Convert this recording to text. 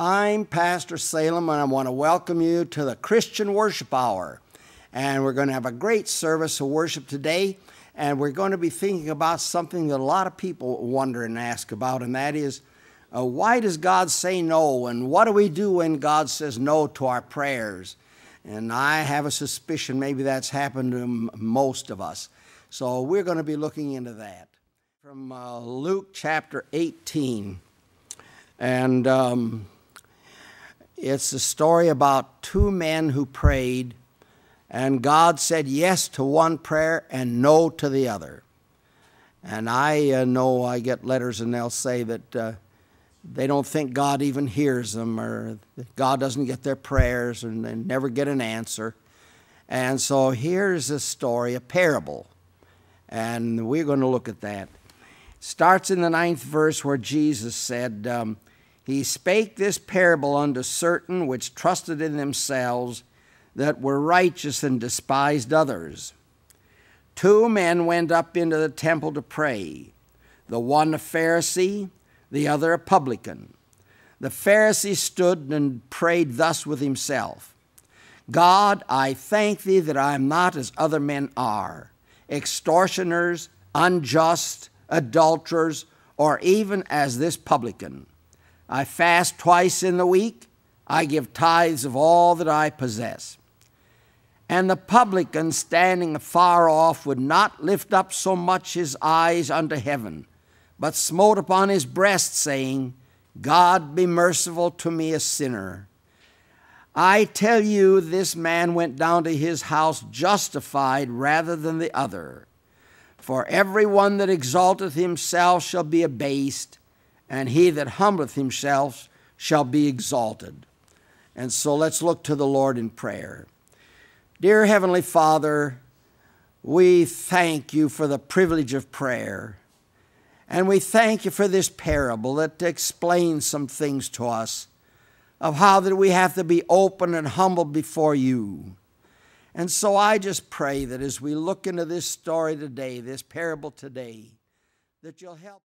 I'm Pastor Salem, and I want to welcome you to the Christian Worship Hour. And we're going to have a great service of worship today, and we're going to be thinking about something that a lot of people wonder and ask about, and that is, why does God say no, and what do we do when God says no to our prayers? And I have a suspicion maybe that's happened to most of us. So we're going to be looking into that. From Luke chapter 18, and it's a story about two men who prayed, and God said yes to one prayer and no to the other. And I know I get letters and they'll say that they don't think God even hears them, or that God doesn't get their prayers and they never get an answer. And so here's a story, a parable, and we're going to look at that. It starts in the 9th verse where Jesus said, He spake this parable unto certain which trusted in themselves that were righteous and despised others. Two men went up into the temple to pray, the one a Pharisee, the other a publican. The Pharisee stood and prayed thus with himself, God, I thank thee that I am not as other men are, extortioners, unjust, adulterers, or even as this publican. I fast twice in the week. I give tithes of all that I possess. And the publican, standing afar off, would not lift up so much his eyes unto heaven, but smote upon his breast, saying, God, be merciful to me, a sinner. I tell you, this man went down to his house justified rather than the other. For every one that exalteth himself shall be abased, and he that humbleth himself shall be exalted. And so let's look to the Lord in prayer. Dear Heavenly Father, we thank you for the privilege of prayer. And we thank you for this parable that explains some things to us of how that we have to be open and humble before you. And so I just pray that as we look into this story today, this parable today, that you'll help.